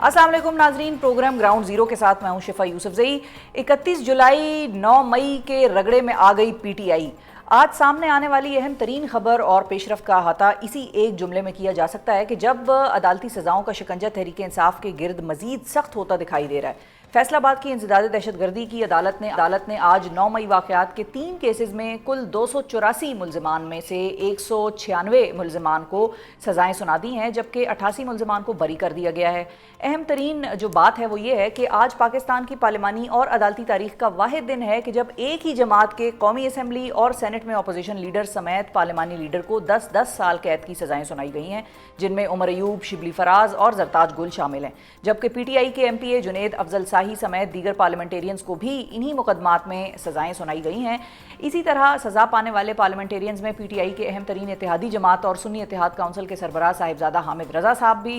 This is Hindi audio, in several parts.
अस्सलाम वालेकुम नाजरीन, प्रोग्राम ग्राउंड जीरो के साथ मैं हूं शिफा यूसुफजई। 31 जुलाई 9 मई के रगड़े में आ गई पीटीआई। आज सामने आने वाली अहम तरीन खबर और पेशरफ का अहाता इसी एक जुमले में किया जा सकता है कि जब अदालती सजाओं का शिकंजा तहरीक इंसाफ के गिर्द मजीद सख्त होता दिखाई दे रहा है। फैसलाबाद की इंसदाद दहशतगर्दी की अदालत ने आज 9 मई वाक़यात के 3 केसेस में कुल 284 मुलजमान में से 196 मुलजमान को सजाएं सुना दी हैं, जबकि 88 मुलजमान को बरी कर दिया गया है। अहम तरीन जो बात है वो ये है कि आज पाकिस्तान की पार्लिमानी और अदालती तारीख का वाहिद दिन है कि जब एक ही जमात के कौमी असम्बली और सेनेट में अपोजिशन लीडर समेत पार्लिमानी लीडर को 10-10 साल कैद की सजाएं सुनाई गई हैं, जिनमें उमर अयूब, शिबली फराज और जरताज गुल शामिल हैं। जबकि पीटीआई के एमपीए जुनेद अफजल शाही समेत दीगर पार्लियामेंटेरियंस को भी इन्हीं मुकदमात में सजाएं सुनाई गई हैं। इसी तरह सजा पाने वाले पार्लियामेंटेरियंस में पीटीआई के अहम तरीन इत्तेहादी जमात और सुन्नी इत्तेहाद काउंसिल के सरबराह साहिबजादा हामिद रजा साहब भी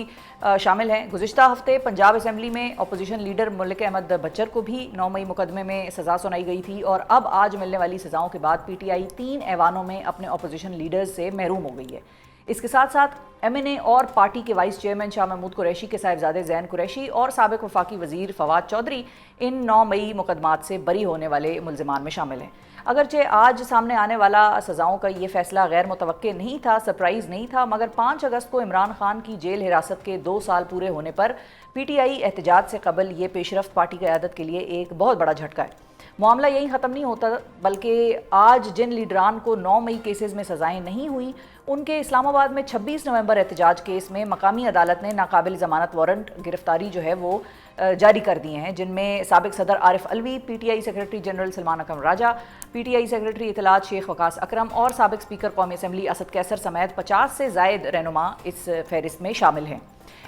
शामिल हैं। गुज़िश्ता हफ्ते पंजाब असम्बली में अपोजिशन लीडर मलिक अहमद बच्चर को भी 9 मई मुकदमे में सजा सुनाई गई थी और अब आज मिलने वाली सजाओं के बाद पीटीआई 3 ऐवानों में अपने अपोजिशन लीडर्स से महरूम हो गई है। इसके साथ साथ एमएनए और पार्टी के वाइस चेयरमैन शाह महमूद कुरैशी के साहिबजादे जैन कुरैशी और साबिक वफाकी वजीर फवाद चौधरी इन 9 मई मुकदमात से बरी होने वाले मुलजमान में शामिल हैं। अगरचे आज सामने आने वाला सजाओं का ये फैसला गैर मुतवक्के नहीं था, सरप्राइज़ नहीं था, मगर 5 अगस्त को इमरान खान की जेल हिरासत के 2 साल पूरे होने पर पीटीआई एहतजाज से कबल ये पेशरफ्त पार्टी क़यादत के लिए एक बहुत बड़ा झटका है। मामला यही ख़त्म नहीं होता, बल्कि आज जिन लीडरान को 9 मई केसेस में सजाएं नहीं हुई, उनके इस्लामाबाद में 26 नवंबर एहतजाज केस में मकामी अदालत ने नाकाबिल ज़मानत वारंट गिरफ्तारी जो है वो जारी कर दिए हैं, जिनमें साबिक सदर Arif Alvi, PTI secretary general Salman Akram Raja, PTI secretary इतलात शेख वकास अकरम और साबिक स्पीकर कौमी असम्बली असद कैसर समेत 50 से ज़ायद रहनुमा इस फहरिस्त में शामिल हैं।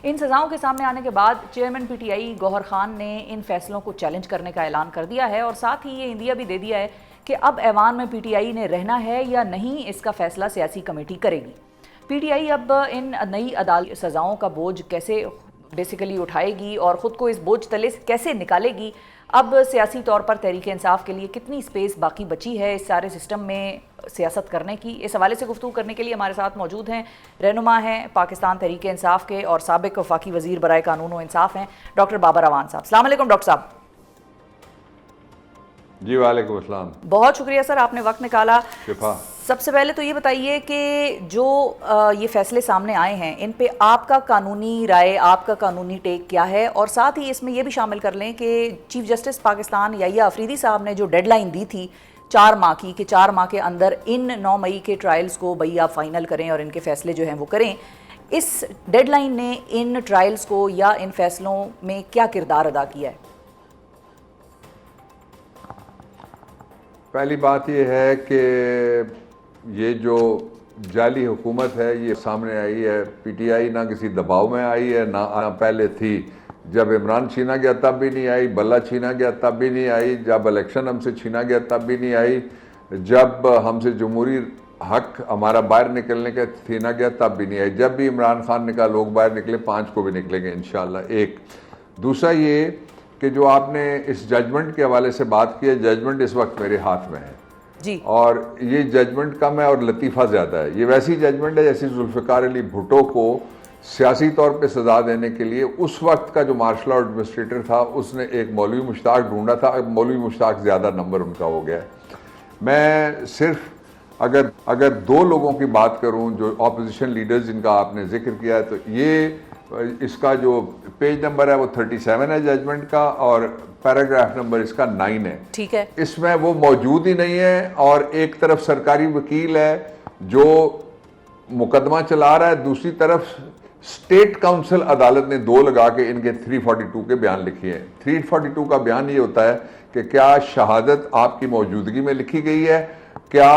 इन सजाओं के सामने आने के बाद चेयरमैन पीटीआई गौहर खान ने इन फैसलों को चैलेंज करने का ऐलान कर दिया है और साथ ही ये इंदिया भी दे दिया है कि अब ऐवान में पीटीआई ने रहना है या नहीं, इसका फैसला सियासी कमेटी करेगी। पीटीआई अब इन नई अदालती सजाओं का बोझ कैसे बेसिकली उठाएगी और ख़ुद को इस बोझ तले से कैसे निकालेगी, अब सियासी तौर पर तहरीक इंसाफ के लिए कितनी स्पेस बाकी बची है इस सारे सिस्टम में सियासत करने की, इस हवाले से गुफ्तगू करने के लिए हमारे साथ मौजूद हैं रहनुमा हैं पाकिस्तान तहरीक इंसाफ के और साबिक वफाकी वज़ीर बराए कानून व इंसाफ हैं डॉक्टर बाबर अवान साहब। अस्सलाम वालेकुम डॉक्टर साहब। जी वालेकुम अस्सलाम। बहुत शुक्रिया सर, आपने वक्त निकाला। शिफा, सबसे पहले तो ये बताइए कि जो ये फैसले सामने आए हैं, इन पे आपका कानूनी राय, आपका कानूनी टेक क्या है, और साथ ही इसमें ये भी शामिल कर लें कि चीफ जस्टिस पाकिस्तान याहिया अफरीदी साहब ने जो डेडलाइन दी थी 4 माह की, कि 4 माह के अंदर इन 9 मई के ट्रायल्स को भई आप फाइनल करें और इनके फैसले जो हैं वो करें, इस डेडलाइन ने इन ट्रायल्स को या इन फैसलों में क्या किरदार अदा किया है? पहली बात यह है कि ये जो जाली हुकूमत है ये सामने आई है। पीटीआई ना किसी दबाव में आई है, ना पहले थी। जब इमरान छीना गया तब भी नहीं आई, बल्ला छीना गया तब भी नहीं आई, जब इलेक्शन हमसे छीना गया तब भी नहीं आई, जब हमसे जमहूरी हक हमारा बाहर निकलने का छीना गया तब भी नहीं आई। जब भी इमरान खान ने कहा लोग बाहर निकले, 5 को भी निकलेंगे इंशाल्लाह। एक दूसरा ये कि जो आपने इस जजमेंट के हवाले से बात की है, जजमेंट इस वक्त मेरे हाथ में है जी, और ये जजमेंट कम है और लतीफ़ा ज़्यादा है। ये वैसी जजमेंट है जैसे जुल्फ़िकार अली भुट्टो को सियासी तौर पे सज़ा देने के लिए उस वक्त का जो मार्शल लॉ एडमिनिस्ट्रेटर था उसने एक मौलवी मुश्ताक ढूंढा था, अब मौलवी मुश्ताक ज़्यादा नंबर उनका हो गया है। मैं सिर्फ अगर 2 लोगों की बात करूं जो अपोजिशन लीडर्स जिनका आपने जिक्र किया है, तो ये इसका जो पेज नंबर है वो 37 है जजमेंट का और पैराग्राफ नंबर इसका 9 है। ठीक है, इसमें वो मौजूद ही नहीं है और एक तरफ सरकारी वकील है जो मुकदमा चला रहा है, दूसरी तरफ स्टेट काउंसिल अदालत ने 2 लगा के इनके 342 के बयान लिखे हैं। 342 का बयान ये होता है कि क्या शहादत आपकी मौजूदगी में लिखी गई है, क्या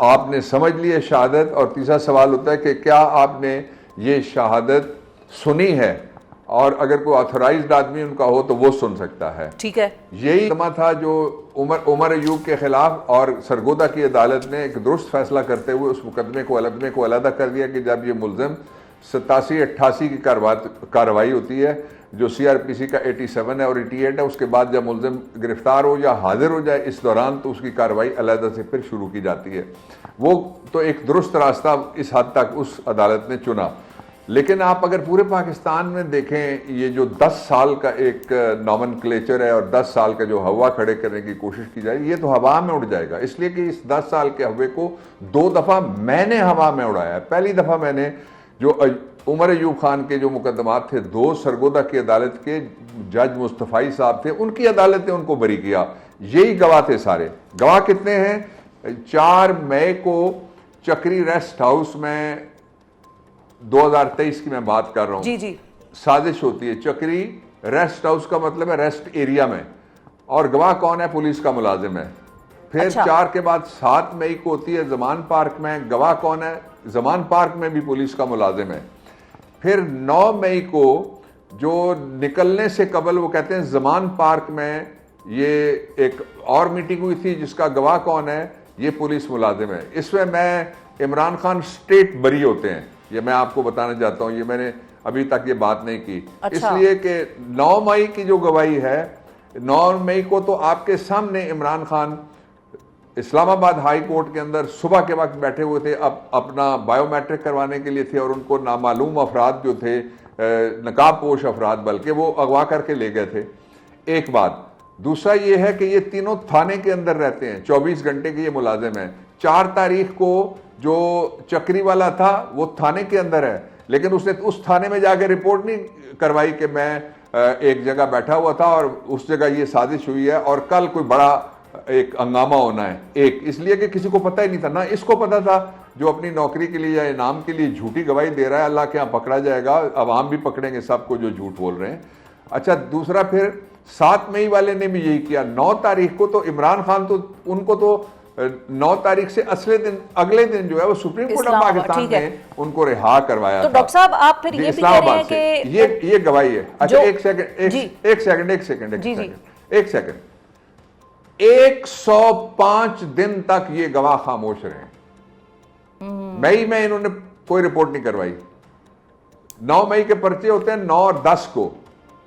आपने समझ ली है शहादत, और तीसरा सवाल होता है कि क्या आपने ये शहादत सुनी है, और अगर कोई ऑथोराइज्ड आदमी उनका हो तो वो सुन सकता है। ठीक है, यही मुकदमा था जो उमर अयूब के खिलाफ, और सरगोदा की अदालत ने एक दुरुस्त फैसला करते हुए उस मुकदमे को अलहदा कर दिया कि जब ये मुलजिम 87-88 की कार्रवाई होती है जो सीआरपीसी का 87 है और 88 है, उसके बाद जब मुलजिम गिरफ्तार हो या हाजिर हो जाए इस दौरान तो उसकी कार्रवाई अलहदा से फिर शुरू की जाती है। वो तो एक दुरुस्त रास्ता इस हद तक उस अदालत ने चुना। लेकिन आप अगर पूरे पाकिस्तान में देखें, ये जो 10 साल का एक नॉमेनक्लेचर है और 10 साल का जो हवा खड़े करने की कोशिश की जाए, ये तो हवा में उड़ जाएगा। इसलिए कि इस 10 साल के हवे को 2 दफ़ा मैंने हवा में उड़ाया है। पहली दफ़ा मैंने जो उमर अयूब खान के जो मुकदमात थे, 2 सरगोदा की अदालत के जज मुस्तफ़ाई साहब थे, उनकी अदालत ने उनको बरी किया। यही गवाह थे सारे। गवाह कितने हैं? 4 मई को चक्री रेस्ट हाउस में, 2023 की मैं बात कर रहा हूं, जी जी, साजिश होती है। चक्री रेस्ट हाउस का मतलब है रेस्ट एरिया में, और गवाह कौन है? पुलिस का मुलाजिम है। फिर अच्छा। 4 के बाद 7 मई को होती है जमान पार्क में। गवाह कौन है? जमान पार्क में भी पुलिस का मुलाजिम है। फिर 9 मई को जो निकलने से कबल, वो कहते हैं जमान पार्क में ये एक और मीटिंग हुई थी, जिसका गवाह कौन है? ये पुलिस मुलाजिम है। इसमें मैं इमरान खान स्टेट बरी होते हैं, ये मैं आपको बताना चाहता हूं। ये मैंने अभी तक ये बात नहीं की। अच्छा। इसलिए कि 9 मई की जो गवाही है, 9 मई को तो आपके सामने इमरान खान इस्लामाबाद हाई कोर्ट के अंदर सुबह के वक्त बैठे हुए थे, अपना बायोमेट्रिक करवाने के लिए थे, और उनको नामालूम अफराद जो थे, नकाब पोश अफराद, बल्कि वो अगवा करके ले गए थे। एक बात। दूसरा ये है कि ये तीनों थाने के अंदर रहते हैं, 24 घंटे के ये मुलाजिम हैं। 4 तारीख को जो चक्री वाला था वो थाने के अंदर है, लेकिन उसने उस थाने में जाकर रिपोर्ट नहीं करवाई कि मैं एक जगह बैठा हुआ था और उस जगह ये साजिश हुई है और कल कोई बड़ा एक हंगामा होना है। एक इसलिए कि किसी को पता ही नहीं था, ना इसको पता था जो अपनी नौकरी के लिए या इनाम के लिए झूठी गवाही दे रहा है, अल्लाह के यहाँ पकड़ा जाएगा, अवाम भी पकड़ेंगे सबको जो झूठ बोल रहे हैं। अच्छा, दूसरा फिर 7 मई वाले ने भी यही किया। 9 तारीख को तो इमरान खान तो उनको तो 9 तारीख से अगले दिन जो है वो सुप्रीम कोर्ट ऑफ पाकिस्तान ने उनको रिहा करवाया। तो डॉक्टर साहब आप फिर ये भी कह रहे हैं कि ये गवाही है। अच्छा, एक सेकंड, 105 दिन तक ये गवाह खामोश रहे। मई में इन्होंने कोई रिपोर्ट नहीं करवाई। 9 मई के पर्चे होते हैं 9 और 10 को,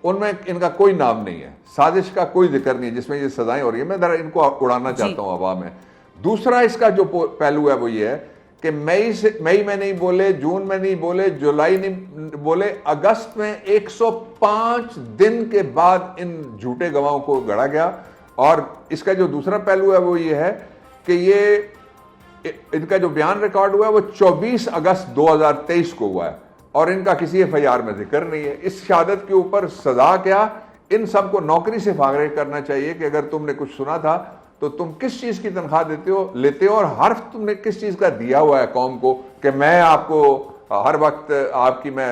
उनमें इनका कोई नाम नहीं है, साजिश का कोई जिक्र नहीं है जिसमें ये सजाएं हो रही है। मैं जरा इनको उड़ाना चाहता हूं हवा में। दूसरा इसका जो पहलू है वो ये है कि मई में नहीं बोले, जून में नहीं बोले, जुलाई नहीं बोले, अगस्त में 105 दिन के बाद इन झूठे गवाहों को गढ़ा गया। और इसका जो दूसरा पहलू है वो ये है कि ये इनका जो बयान रिकॉर्ड हुआ है वो 24 अगस्त 2023 को हुआ है और इनका किसी FIR में जिक्र नहीं है। इस शहादत के ऊपर सजा क्या? इन सबको नौकरी से फारिग करना चाहिए कि अगर तुमने कुछ सुना था तो तुम किस चीज की तनख्वाह लेते हो और हर्फ तुमने किस चीज का दिया हुआ है कौम को कि मैं आपको हर वक्त आपकी मैं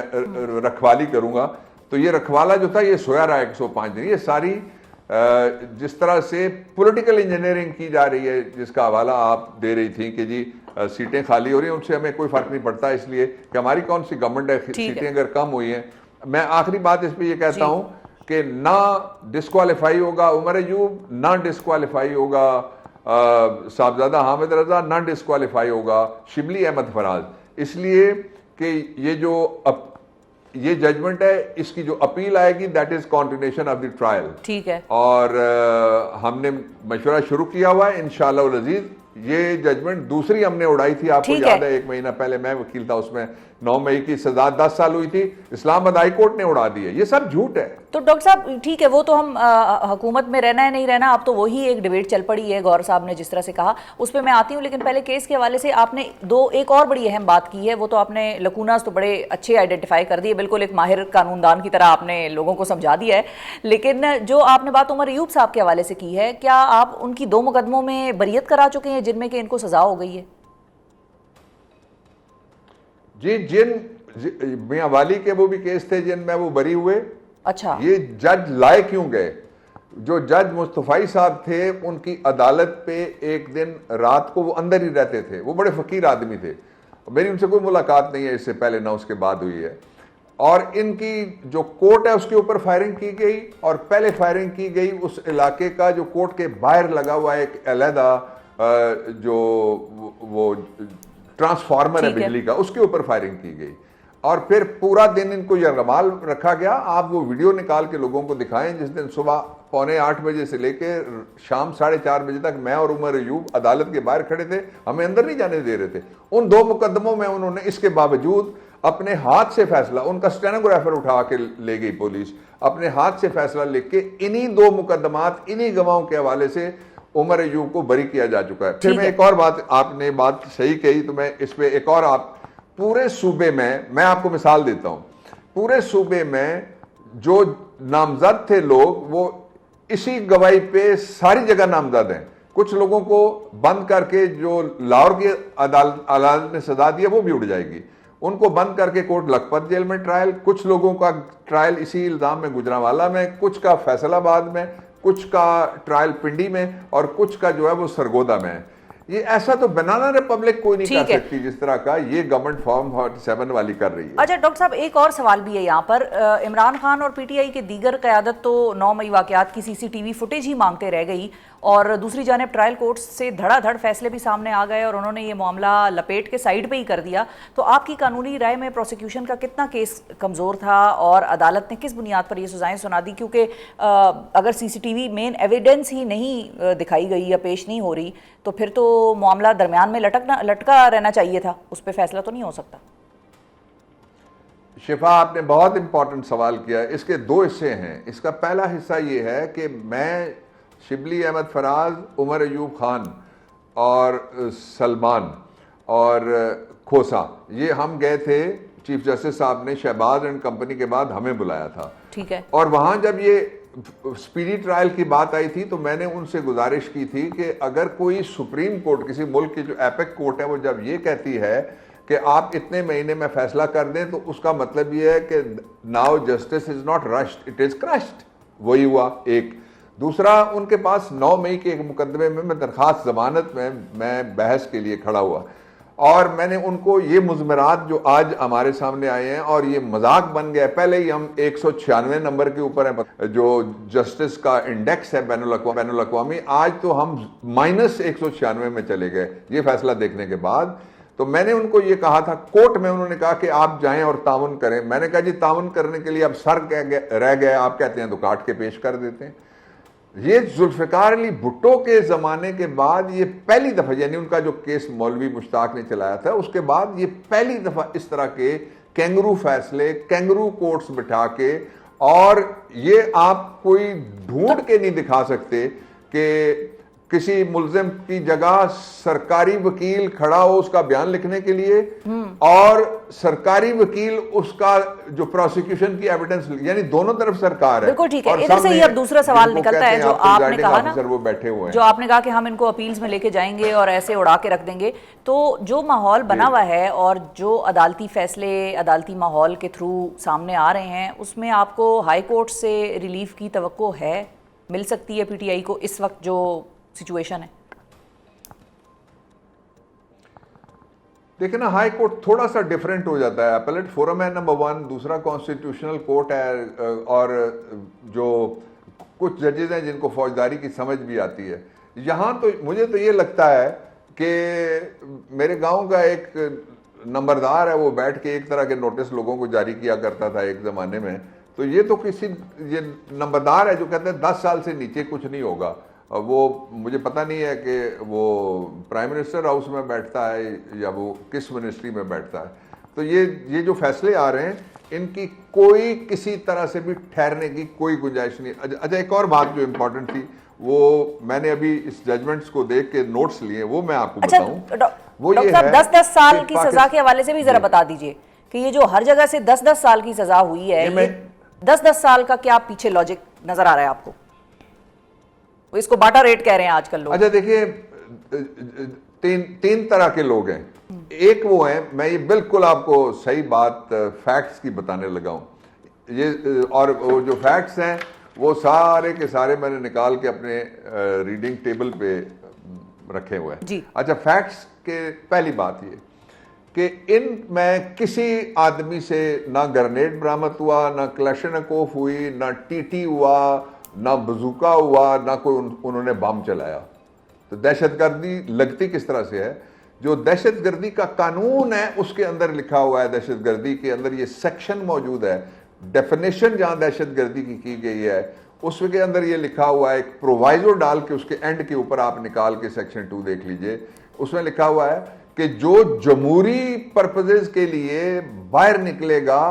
रखवाली करूंगा। तो ये रखवाला जो था ये सोया रहा 105 दिन। ये सारी जिस तरह से पॉलिटिकल इंजीनियरिंग की जा रही है, जिसका हवाला आप दे रही थी कि जी सीटें खाली हो रही हैं, उनसे हमें कोई फर्क नहीं पड़ता, इसलिए कि हमारी कौन सी गवर्नमेंट है, सीटें अगर कम हुई हैं। मैं आखिरी बात इस पर यह कहता हूं कि ना डिस्क्वालीफाई होगा उमर अयूब, ना डिस्क्वालीफाई होगा साहबजादा हामिद रजा, ना डिस्क्वालीफाई होगा शिबली अहमद फराज, इसलिए कि ये जजमेंट है, इसकी जो अपील आएगी that is continuation of the trial. ठीक है। और हमने मशवरा शुरू किया हुआ है इंशाअल्लाह उल अजीज। ये जजमेंट दूसरी हमने उड़ाई थी, आपको याद है 1 महीना पहले मैं वकील था, उसमें 9 मई की सजा 10 साल हुई थी, इस्लामाबाद हाई कोर्ट ने उड़ा दी है। ये सब झूठ है। तो डॉक्टर साहब ठीक है, वो तो हम हुकूमत में रहना है नहीं रहना, अब तो वही एक डिबेट चल पड़ी है, गौर साहब ने जिस तरह से कहा उस पर मैं आती हूँ। लेकिन पहले केस के हवाले से आपने एक और बड़ी अहम बात की है, वो तो आपने लकूनास तो बड़े अच्छे आइडेंटिफाई कर दिए, बिल्कुल एक माहिर कानूनदान की तरह आपने लोगों को समझा दिया है। लेकिन जो आपने बात उमर अयूब साहब के हवाले से की है, क्या आप उनकी 2 मुकदमों में बरियत करा चुके हैं जिनमें कि इनको सजा हो गई है? जी, मियां वाली के वो भी केस थे जिनमें वो बरी हुए। अच्छा, ये जज लाए क्यों गए? जो जज मुस्तफाई साहब थे उनकी अदालत पे एक दिन रात को वो अंदर ही रहते थे, वो बड़े फकीर आदमी थे, मेरी उनसे कोई मुलाकात नहीं है इससे पहले ना उसके बाद हुई है। और इनकी जो कोर्ट है उसके ऊपर फायरिंग की गई, और पहले फायरिंग की गई उस इलाके का जो कोर्ट के बाहर लगा हुआ एक अलहदा जो वो ट्रांसफार्मर है बिजली का, उसके ऊपर फायरिंग की गई। और फिर पूरा दिन इनको यरगमाल रखा गया। आप वो वीडियो निकाल के लोगों को दिखाएं जिस दिन सुबह 7:45 बजे से लेकर शाम 4:30 बजे तक मैं और उमर अयूब अदालत के बाहर खड़े थे, हमें अंदर नहीं जाने दे रहे थे। उन 2 मुकदमों में उन्होंने इसके बावजूद अपने हाथ से फैसला, उनका स्टेनोग्राफर उठा के ले गई पुलिस, अपने हाथ से फैसला लिख के इन्हीं 2 मुकदमात, इन्हीं गवाहों के हवाले से उमर अयूब को बरी किया जा चुका है। फिर मैं एक और बात, आपने बात सही कही तो मैं इस पे एक और, आप पूरे सूबे में, मैं आपको मिसाल देता हूं, पूरे सूबे में जो नामजद थे लोग, वो इसी गवाही पे सारी जगह नामजद हैं। कुछ लोगों को बंद करके, जो लाहौर की अदालत ने सजा दी है वो भी उड़ जाएगी, उनको बंद करके कोर्ट लखपत जेल में ट्रायल, कुछ लोगों का ट्रायल इसी इल्जाम में गुजरांवाला में, कुछ का फैसलाबाद में, कुछ का ट्रायल पिंडी में, और कुछ का जो है वो सरगोदा में है। ये ऐसा तो बनाना रिपब्लिक कोई नहीं कर सकती जिस तरह का ये गवर्नमेंट फॉर्म 47 वाली कर रही है। अच्छा डॉक्टर साहब, एक और सवाल भी है यहाँ पर। इमरान खान और पीटीआई के दीगर क़यादत तो 9 मई वाक़यात की सीसीटीवी फुटेज ही मांगते रह गई, और दूसरी जानिब ट्रायल कोर्ट से धड़ाधड़ फैसले भी सामने आ गए और उन्होंने ये मामला लपेट के साइड पे ही कर दिया। तो आपकी कानूनी राय में प्रोसिक्यूशन का कितना केस कमज़ोर था और अदालत ने किस बुनियाद पर ये सजाएं सुना दी? क्योंकि अगर सीसीटीवी मेन एविडेंस ही नहीं दिखाई गई या पेश नहीं हो रही तो फिर तो मामला दरमियान में लटका रहना चाहिए था, उस पर फैसला तो नहीं हो सकता। शिफा, आपने बहुत इंपॉर्टेंट सवाल किया। इसके 2 हिस्से हैं। इसका पहला हिस्सा ये है कि मैं, शिबली अहमद फराज, उमर अयूब खान और सलमान और खोसा, ये हम गए थे, चीफ जस्टिस साहब ने शहबाज एंड कंपनी के बाद हमें बुलाया था। ठीक है। और वहां जब ये स्पीडी ट्रायल की बात आई थी तो मैंने उनसे गुजारिश की थी कि अगर कोई सुप्रीम कोर्ट, किसी मुल्क की जो एपेक कोर्ट है, वो जब ये कहती है कि आप इतने महीने में फैसला कर दें, तो उसका मतलब ये है कि now justice is not rushed, it is crushed. वही हुआ एक। दूसरा, उनके पास 9 मई के एक मुकदमे में मैं दरखास्त जमानत में मैं बहस के लिए खड़ा हुआ, और मैंने उनको ये मुज़मरात जो आज हमारे सामने आए हैं, और ये मजाक बन गया, पहले ही हम 196 नंबर के ऊपर है जो जस्टिस का इंडेक्स है बैनुल अक़वामी, आज तो हम -196 में चले गए ये फैसला देखने के बाद। तो मैंने उनको ये कहा था कोर्ट में, उन्होंने कहा कि आप जाएं और ताउन करें। मैंने कहा जी ताउन करने के लिए अब सर रह गए, आप कहते हैं तो काट के पेश कर देते हैं। ये जुल्फ़िकार अली भुट्टो के ज़माने के बाद ये पहली दफ़ा, यानी उनका जो केस मौलवी मुश्ताक ने चलाया था, उसके बाद ये पहली दफ़ा इस तरह के कैंगरू फैसले, कैंगरू कोर्ट्स बिठा के, और ये आप कोई ढूंढ के नहीं दिखा सकते कि किसी मुल्जिम की जगह सरकारी वकील खड़ा हो उसका बयान लिखने के लिए, और सरकारी वकील उसका जो प्रोसिक्यूशन की एविडेंस, यानी दोनों तरफ सरकार है। बिल्कुल ठीक है। इधर से ही अब दूसरा सवाल निकलता है जो आपने कहा ना, वो बैठे हुए हैं, जो आपने कहा कि हम इनको अपील्स में लेके जाएंगे और ऐसे उड़ा के रख देंगे। तो जो माहौल बना हुआ है और जो अदालती फैसले, अदालती माहौल के थ्रू सामने आ रहे हैं, उसमें आपको हाई कोर्ट से रिलीफ की तवक्को है, मिल सकती है पीटीआई को इस वक्त जो सिचुएशन है? देखिए ना, हाई कोर्ट थोड़ा सा डिफरेंट हो जाता है। अपीलेट फोरम है नंबर 1, दूसरा कॉन्स्टिट्यूशनल कोर्ट है, और जो कुछ जजेज हैं जिनको फौजदारी की समझ भी आती है। यहाँ तो मुझे तो ये लगता है कि मेरे गांव का एक नंबरदार है, वो बैठ के एक तरह के नोटिस लोगों को जारी किया करता था एक ज़माने में। तो ये तो ये नंबरदार है जो कहते हैं 10 साल से नीचे कुछ नहीं होगा। वो मुझे पता नहीं है कि वो प्राइम मिनिस्टर हाउस में बैठता है या वो किस मिनिस्ट्री में बैठता है। तो ये जो फैसले आ रहे हैं, इनकी कोई किसी तरह से भी ठहरने की कोई गुंजाइश नहीं। अच्छा, एक और बात जो इम्पोर्टेंट थी, वो मैंने अभी इस जजमेंट्स को देख के नोट्स लिए, वो मैं आपको बताऊं। वो ये है 10-10 साल की सजा के हवाले से भी जरा बता दीजिए कि ये जो हर जगह से 10-10 साल की सजा हुई है, ये 10-10 साल का क्या पीछे लॉजिक नजर आ रहा है आपको? इसको बाटा रेट कह रहे हैं आजकल लोग। अच्छा देखिए, तीन तरह के लोग हैं। एक वो हैं, मैं ये बिल्कुल आपको सही बात फैक्ट्स की बताने लगा हूं ये, और वो जो फैक्ट्स हैं वो सारे के सारे मैंने निकाल के अपने रीडिंग टेबल पे रखे हुए हैं। अच्छा, फैक्ट्स के पहली बात ये कि इनमें किसी आदमी से ना ग्रेनेड बरामद हुआ, ना क्लैशनकोफ हुई, ना टीटी हुआ, ना बजूका हुआ, ना कोई उन्होंने बम चलाया। तो दहशतगर्दी लगती किस तरह से है? जो दहशतगर्दी का कानून है उसके अंदर लिखा हुआ है, दहशतगर्दी के अंदर ये सेक्शन मौजूद है, डेफिनेशन जहां दहशतगर्दी की गई है उसके अंदर ये लिखा हुआ है, एक प्रोवाइजो डाल के उसके एंड के ऊपर आप निकाल के सेक्शन 2 देख लीजिए, उसमें लिखा हुआ है कि जो जमहूरी पर्पजेज के लिए बाहर निकलेगा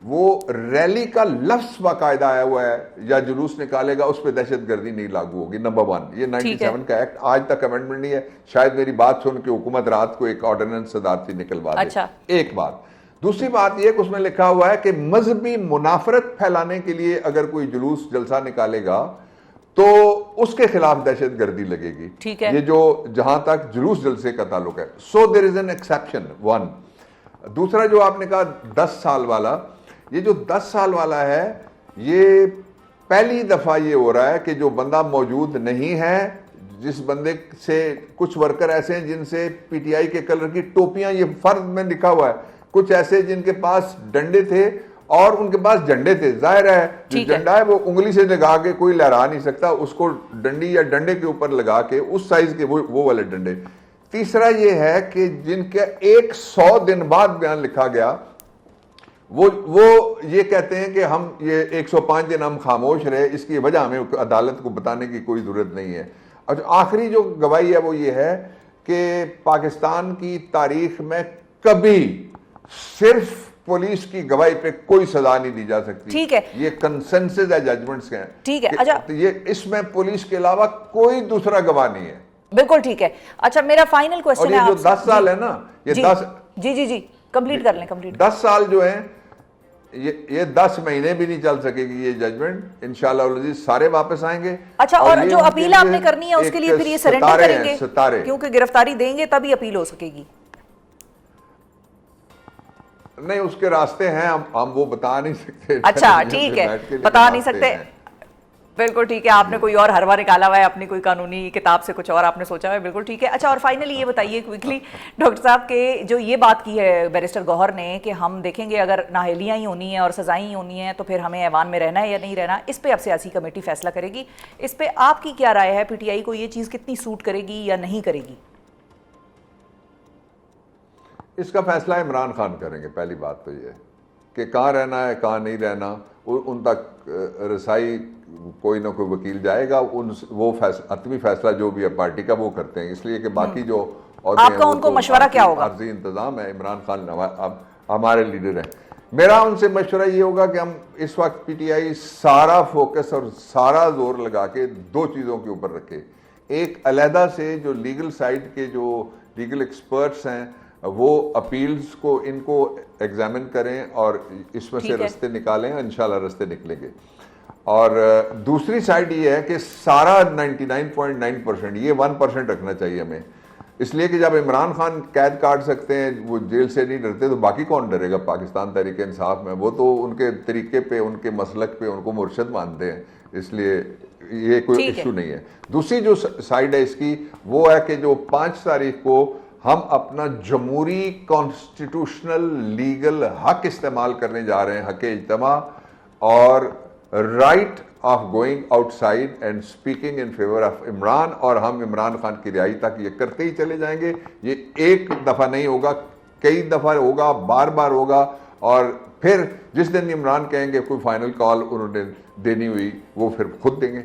वो रैली का लफ्ज बाकायदा आया हुआ है या जुलूस निकालेगा, उस पर दहशतगर्दी नहीं लागू होगी। नंबर 1, ये 97 का एक्ट आज तक अमेंडमेंट नहीं है। शायद मेरी बात सुन के हुकूमत रात को एक ऑर्डिनेंस सदारती निकलवा दे। अच्छा। एक बात। दूसरी बात यह कि उसमें लिखा हुआ है कि मजहबी मुनाफरत फैलाने के लिए अगर कोई जुलूस जलसा निकालेगा तो उसके खिलाफ दहशतगर्दी लगेगी। ठीक है। ये जो जहां तक जुलूस जलसे का ताल्लुक है, so there is an exception 1। दूसरा जो आपने कहा 10 साल वाला, ये जो 10 साल वाला है ये पहली दफा ये हो रहा है कि जो बंदा मौजूद नहीं है, जिस बंदे से कुछ वर्कर ऐसे हैं जिनसे पीटीआई के कलर की टोपियां, ये फर्ज में लिखा हुआ है, कुछ ऐसे जिनके पास डंडे थे और उनके पास झंडे थे। जाहिर है जो झंडा है वो उंगली से लगा के कोई लहरा नहीं सकता, उसको डंडी या डंडे के ऊपर लगा के उस साइज के वो वाले डंडे। तीसरा ये है कि जिनके 100 दिन बाद बयान लिखा गया, वो ये कहते हैं कि हम ये 105 दिन हम खामोश रहे, इसकी वजह हमें अदालत को बताने की कोई जरूरत नहीं है। और आखिरी जो गवाही है वो ये है कि पाकिस्तान की तारीख में कभी सिर्फ पुलिस की गवाही पे कोई सजा नहीं दी जा सकती। ठीक है, ये कंसेंसस है जजमेंट्स के। ठीक है। अच्छा, तो ये इसमें पुलिस के अलावा कोई दूसरा गवाह नहीं है। बिल्कुल ठीक है। अच्छा, मेरा फाइनल क्वेश्चन है, जो 10 साल है ना, ये 10 जी कंप्लीट कर लें, कंप्लीट। 10 साल जो है ये 10 महीने भी नहीं चल सकेगी ये जजमेंट। इंशाल्लाह सारे वापस आएंगे। अच्छा, और जो अपील आपने करनी है उसके लिए फिर ये सरेंडर करेंगे, क्योंकि गिरफ्तारी देंगे तभी अपील हो सकेगी। नहीं, उसके रास्ते हैं, हम वो बता नहीं सकते। अच्छा ठीक है, बता नहीं सकते। बिल्कुल ठीक है, आपने कोई और हरवा निकाला हुआ है अपनी कोई कानूनी किताब से, कुछ और आपने सोचा है। बिल्कुल ठीक है। अच्छा, और फाइनली ये बताइए क्विकली डॉक्टर साहब के जो ये बात की है बैरिस्टर गौहर ने कि हम देखेंगे अगर नाहलियाँ ही होनी है और सजाएं ही होनी है तो फिर हमें ऐवान में रहना है या नहीं रहना, इस पर अब सियासी कमेटी फैसला करेगी। इस पर आपकी क्या राय है? पीटीआई को ये चीज़ कितनी सूट करेगी या नहीं करेगी? इसका फैसला इमरान खान करेंगे। पहली बात तो ये कि कहाँ रहना है कहाँ नहीं रहना, उन तक रसाई कोई ना कोई वकील जाएगा, वो हतमी फैसला जो भी है पार्टी का वो करते हैं। इसलिए कि बाकी जो आपका उनको मशवरा क्या होगा? आर्जी इंतजाम है। इमरान खान अब हमारे लीडर हैं। मेरा उनसे मशवरा ये होगा कि हम इस वक्त पीटीआई सारा फोकस और सारा जोर लगा के 2 चीज़ों के ऊपर रखे। एक अलहदा से जो लीगल साइड के जो लीगल एक्सपर्ट्स हैं वो अपील्स को इनको एग्जामिन करें और इसमें से रास्ते निकालें, इंशाल्लाह रास्ते निकलेंगे। और दूसरी साइड ये है कि सारा 99.9% ये 1% रखना चाहिए हमें, इसलिए कि जब इमरान खान कैद काट सकते हैं, वो जेल से नहीं डरते, तो बाकी कौन डरेगा पाकिस्तान तहरीक इंसाफ में? वो तो उनके तरीके पे, उनके मसलक पे उनको मुर्शद मानते हैं, इसलिए ये कोई इशू नहीं है। दूसरी जो साइड है इसकी वो है कि जो 5 तारीख को हम अपना जमहूरी कॉन्स्टिट्यूशनल लीगल हक इस्तेमाल करने जा रहे हैं, हक इज्तिमा और right of going outside and speaking in favour of Imran, और हम इमरान खान की रिहाई तक ये करते ही चले जाएंगे। ये एक दफ़ा नहीं होगा, कई दफ़ा होगा, बार बार होगा, और फिर जिस दिन इमरान कहेंगे कोई फाइनल कॉल उन्होंने देनी हुई वो फिर खुद देंगे।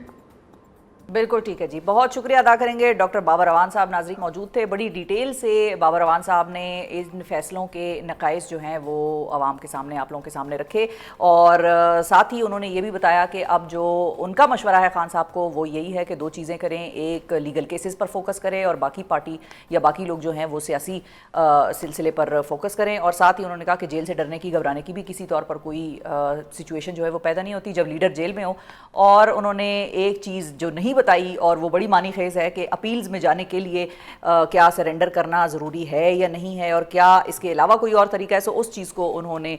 बिल्कुल ठीक है जी, बहुत शुक्रिया अदा करेंगे। डॉक्टर बाबर अवान साहब नाज़रीन मौजूद थे। बड़ी डिटेल से बाबर अवान साहब ने इन फैसलों के नकाइस जो हैं वो आवाम के सामने, आप लोगों के सामने रखे, और साथ ही उन्होंने ये भी बताया कि अब जो उनका मशवरा है खान साहब को वो यही है कि 2 चीज़ें करें, एक लीगल केसेस पर फोकस करें और बाकी पार्टी या बाकी लोग जो हैं वो सियासी सिलसिले पर फोकस करें। और साथ ही उन्होंने कहा कि जेल से डरने की, घबराने की भी किसी तौर पर कोई सिचुएशन जो है वो पैदा नहीं होती जब लीडर जेल में हो। और उन्होंने एक चीज़ जो नहीं बताई और वो बड़ी मानी खेज है कि अपील्स में जाने के लिए क्या सरेंडर करना ज़रूरी है या नहीं है, और क्या इसके अलावा कोई और तरीका है। सो उस चीज़ को उन्होंने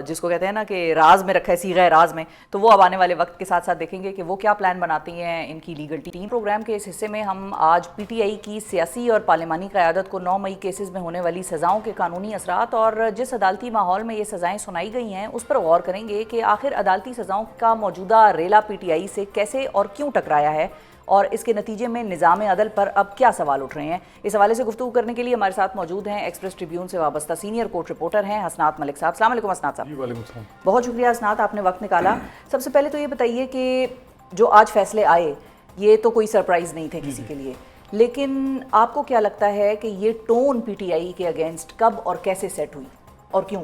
जिसको कहते हैं ना कि राज में रखा है, सीगा है राज में, तो वो अब आने वाले वक्त के साथ साथ देखेंगे कि वो क्या प्लान बनाती हैं इनकी लीगल टीम। प्रोग्राम के इस हिस्से में हम आज पीटीआई की सियासी और पार्लिमानी क़यादत को 9 मई केसेस में होने वाली सज़ाओं के कानूनी असरात और जिस अदालती माहौल में ये सज़ाएँ सुनाई गई हैं उस पर गौर करेंगे कि आखिर अदालती सज़ाओं का मौजूदा रेला पीटीआई से कैसे और क्यों टकराया है और इसके नतीजे में निज़ाम अदल पर अब क्या सवाल उठ रहे हैं। इस हवाले से गुफ्तगू करने के लिए हमारे साथ मौजूद हैं एक्सप्रेस ट्रिब्यून से वाबस्ता सीनियर कोर्ट रिपोर्टर हैं हसनात मलिक साहब। अस्सलाम वालेकुम हसनात साहब। वालेकुम सलाम। बहुत शुक्रिया हसनात, आपने वक्त निकाला। सबसे पहले तो ये बताइए कि जो आज फैसले आए ये तो कोई सरप्राइज़ नहीं थे किसी के लिए, लेकिन आपको क्या लगता है कि ये टोन पीटीआई के अगेंस्ट कब और कैसे सेट हुई और क्यों?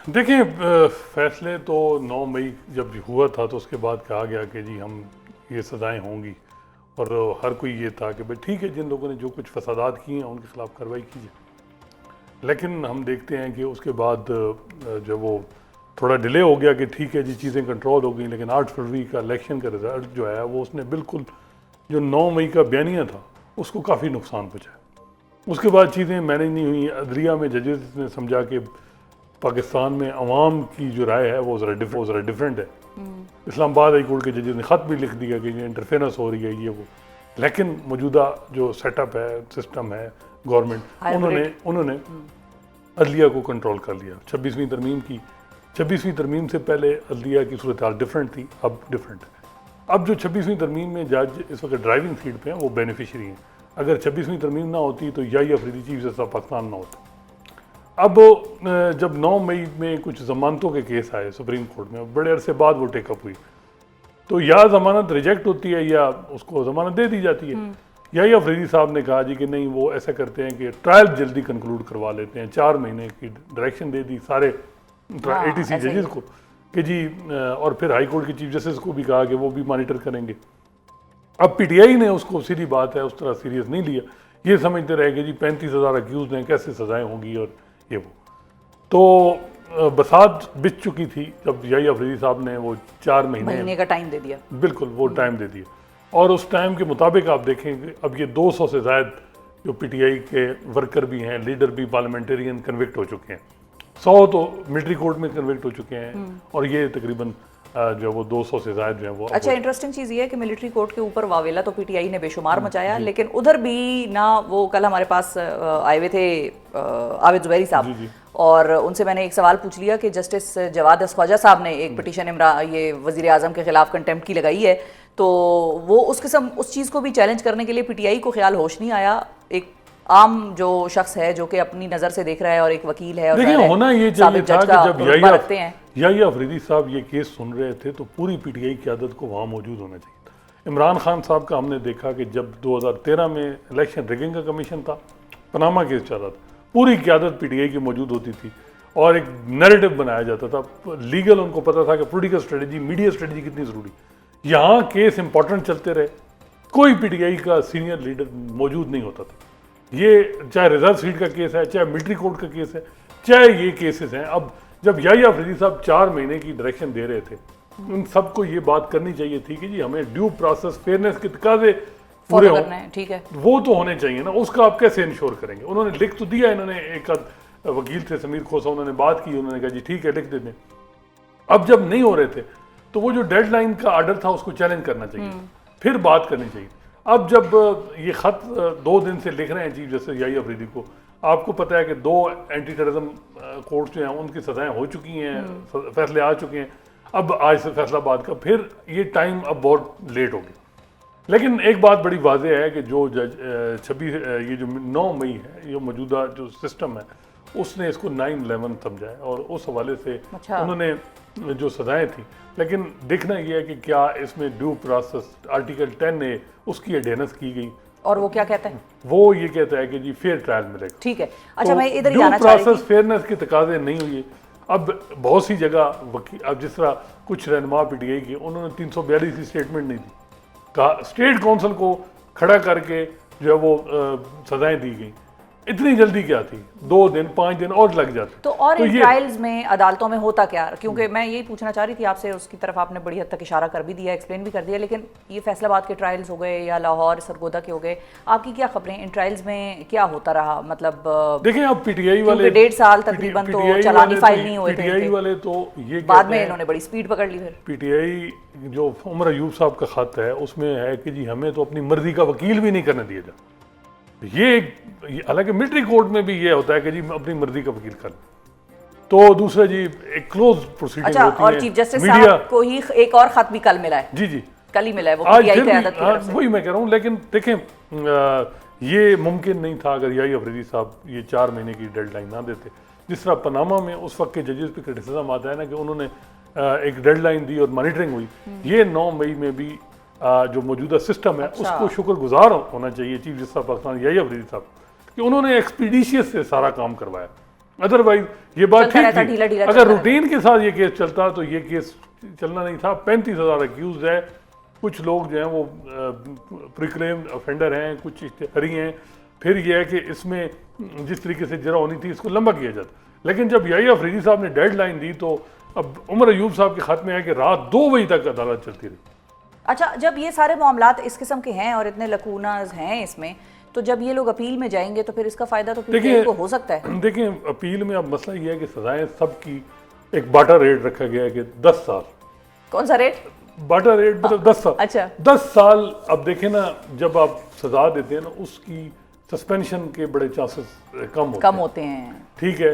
देखिए, फैसले तो 9 मई जब हुआ था तो उसके बाद कहा गया कि जी हम ये सज़ाएं होंगी, और हर कोई ये था कि भाई ठीक है, जिन लोगों ने जो कुछ फसादात किए हैं उनके खिलाफ कार्रवाई कीजिए। लेकिन हम देखते हैं कि उसके बाद जब वो थोड़ा डिले हो गया कि ठीक है जी चीज़ें कंट्रोल हो गई, लेकिन 8 फरवरी का इलेक्शन का रिजल्ट जो है वो उसने बिल्कुल जो 9 मई का बयानिया था उसको काफ़ी नुकसान पहुँचाया। उसके बाद चीज़ें मैनेज नहीं हुई। अदलिया में जजेस ने समझा कि पाकिस्तान में अवाम की जो राय है वो ज़रा डिफरेंट है। इस्लामाबाद हाई कोर्ट के जजेस ने ख़त भी लिख दिया कि ये इंटरफेरेंस हो रही है ये वो। लेकिन मौजूदा जो सेटअप है, सिस्टम है गवर्नमेंट, उन्होंने अदलिया को कंट्रोल कर लिया। 26वीं तरमीम की, 26वीं तरमीम से पहले अदलिया की सूरत हाल डिफरेंट थी, अब डिफरेंट है। अब जो 26वीं तरमीम में जज इस वक्त ड्राइविंग सीट पे हैं वो बेनिफिशरी हैं। अगर 26वीं तरमीम ना होती तो याही Afridi chief justice of Pakistan ना होता। अब जब 9 मई में कुछ जमानतों के केस आए सुप्रीम कोर्ट में, बड़े अरसे बाद वो टेकअप हुई, तो या जमानत रिजेक्ट होती है या उसको जमानत दे दी जाती है। याही अफरीदी साहब ने कहा जी कि नहीं, वो ऐसा करते हैं कि ट्रायल जल्दी कंक्लूड करवा लेते हैं। 4 महीने की डायरेक्शन दे दी सारे ATC जजेस को कि जी, और फिर हाई कोर्ट के चीफ जस्टिस को भी कहा कि वो भी मॉनिटर करेंगे। अब PTI ने उसको, सीधी बात है, उस तरह सीरियस नहीं लिया। ये समझते रहे कि जी 35,000 अक्यूज हैं, कैसे सजाएं होंगी और ये वो। तो बसात बिछ चुकी थी जब याही अफरीदी साहब ने वो 4 महीने का टाइम दे दिया। बिल्कुल वो टाइम दे दिया, और उस टाइम के मुताबिक आप देखेंगे अब ये 200 से ज़ायद जो PTI के वर्कर भी हैं, लीडर भी, पार्लियामेंटेरियन कन्विक्ट हो चुके हैं। 100 तो मिलिट्री कोर्ट में कन्विक्ट हो चुके हैं, और ये तकरीबन जो वो 200 से ज़ायद जो है वो। अच्छा, इंटरेस्टिंग चीज़ ये है कि मिलिट्री कोर्ट के ऊपर वावेला तो PTI ने बेशुमार मचाया, लेकिन उधर भी ना, वो कल हमारे पास आए हुए थे आबिद जुबैरी साहब, और उनसे मैंने एक सवाल पूछ लिया कि जस्टिस जवाद ख्वाजा साहब ने एक पिटीशन ये वज़ीर आज़म के खिलाफ कंटेम्प्ट की लगाई है, तो वो उस चीज़ को भी चैलेंज करने के लिए PTI को ख्याल होश नहीं आया। एक आम जो शख्स है जो कि अपनी नज़र से देख रहा है और एक वकील है, और देखिए होना ये चाहिए था कि जब याही अफरीदी साहब ये केस सुन रहे थे तो पूरी PTI की आदत को वहाँ मौजूद होना चाहिए था। इमरान खान साहब का हमने देखा कि जब 2013 में इलेक्शन रिगिंग का कमीशन था, पनामा केस चल रहा था, पूरी क़यादत PTI की मौजूद होती थी और एक नैरेटिव बनाया जाता था। लीगल उनको पता था कि पॉलिटिकल स्ट्रेटजी, मीडिया स्ट्रेटजी कितनी ज़रूरी। यहाँ केस इंपॉर्टेंट चलते रहे, कोई PTI का सीनियर लीडर मौजूद नहीं होता था। ये चाहे रिजर्व सीट का केस है, चाहे मिलिट्री कोर्ट का केस है, चाहे ये केसेस हैं। अब जब याही अफरीदी साहब 4 महीने की डायरेक्शन दे रहे थे, उन सबको ये बात करनी चाहिए थी कि जी हमें ड्यू प्रोसेस, फेयरनेस के तकाजे पूरे हो, ठीक है, वो तो होने चाहिए ना। उसका आप कैसे इंश्योर करेंगे? उन्होंने लिख तो दिया, इन्होंने एक वकील थे समीर खोसा, उन्होंने बात की, उन्होंने कहा जी ठीक है लिख देते हैं। अब जब नहीं हो रहे थे तो वो जो डेडलाइन का ऑर्डर था उसको चैलेंज करना चाहिए, फिर बात करनी चाहिए। अब जब ये ख़त 2 दिन से लिख रहे हैं चीफ जस्टिस याही अफरीदी को, आपको पता है कि 2 एंटी टेररिज्म कोर्ट जो हैं उनकी सज़ाएं हो चुकी हैं, फैसले आ चुके हैं। अब आज से फैसलाबाद का फिर ये टाइम अब बहुत लेट हो गया। लेकिन एक बात बड़ी वाज़ेह है कि जो ये जो 9 मई है, ये मौजूदा जो सिस्टम है उसने इसको 9/11 समझा है, और उस हवाले से उन्होंने जो सज़ाएँ थी। लेकिन देखना यह है कि क्या इसमें ड्यू प्रोसेस आर्टिकल 10A उसकी एडेनेंस की गई, और वो क्या कहता है? वो ये कहता है कि जी फेयर ट्रायल मिलेगा। ठीक है। अच्छा, तो मैं इधर ही जाना चाह रही थी। प्रोसेस फेयरनेस के तकाजे नहीं हुए। अब बहुत सी जगह वकील, अब जिस तरह कुछ रहनुमा PTI की, उन्होंने 342 की स्टेटमेंट नहीं दी, कहा स्टेट काउंसिल को खड़ा करके जो है वो सजाएं दी गई। इतनी जल्दी क्या थी? 2 दिन 5 दिन और लग जाते। तो और इन ट्रायल्स में, अदालतों में होता क्या? क्योंकि मैं यही पूछना चाह रही थी आपसे, उसकी तरफ आपने बड़ी हद तक इशारा कर भी दिया, एक्सप्लेन भी कर दिया, लेकिन ये फैसलाबाद के ट्रायल्स हो गए या लाहौर सरगोदा के हो गए, आपकी क्या खबरें? इन ट्रायल्स में क्या होता रहा? मतलब देखें, अब PTI वाले 1.5 साल तकरीबन तो चालानी फाइल नहीं हुए थे। PTI वाले तो ये बाद में इन्होंने बड़ी स्पीड पकड़ ली। फिर PTI जो उमर अयूब साहब का खत है उसमें है कि जी हमें तो अपनी मर्जी का वकील भी नहीं करने दिया जाता। ये हालांकि मिलिट्री कोर्ट में भी ये होता है कि जी अपनी मर्जी का वकील कर, तो दूसरा जी एक क्लोज प्रोसीडिंग अच्छा, होती और है। चीफ जस्टिस साहब को ही एक और खत भी कल मिला है। जी जी, कल ही मिला है, वो आज PTI क़यादत की तरफ से। वही मैं कह रहा हूँ। लेकिन देखें, ये मुमकिन नहीं था अगर याही अफरीदी साहब ये 4 महीने की डेडलाइन ना देते। जिस तरह पनामा में उस वक्त के जजेस पे क्रिटिसिज्म आता है ना कि उन्होंने एक डेडलाइन दी और मॉनिटरिंग हुई, ये 9 मई में भी जो मौजूदा सिस्टम है अच्छा। उसको शुक्रगुजार होना चाहिए chief justice of Pakistan Yahya Afridi साहब कि उन्होंने एक्सपीडिशियस से सारा काम करवाया। अदरवाइज ये बात चलता ठीक रहता, थी, ढीला ढीला अगर चलता रूटीन के साथ ये केस चलता तो ये केस चलना नहीं था। 35,000 अक्यूज है, कुछ लोग जो हैं वो प्रिक्लेम ऑफेंडर हैं, कुछ इश्तेहारी हैं। फिर ये है कि इसमें जिस तरीके से जरा होनी थी इसको लंबा किया जाता, लेकिन जब याहिया अफरीदी साहब ने डेडलाइन दी तो अब उमर अयूब साहब के खत में है कि रात 2 बजे तक अदालत चलती रही। अच्छा, जब ये सारे मामलात इस किस्म के हैं और इतने लकूनाज हैं इसमें, तो जब ये लोग अपील में जाएंगे तो फिर इसका फायदा तो पीटीआई को हो सकता है। देखिए अपील में अब मसला ये है कि सजाएं सबकी एक बाटा रेट रखा गया है कि 10 साल। कौन सा रेट? बाटा रेट मतलब 10 साल। अच्छा। 10 साल। अब देखें ना, जब आप सजा देते हैं ना उसकी सस्पेंशन के बड़े चांसेस कम होते हैं। ठीक है।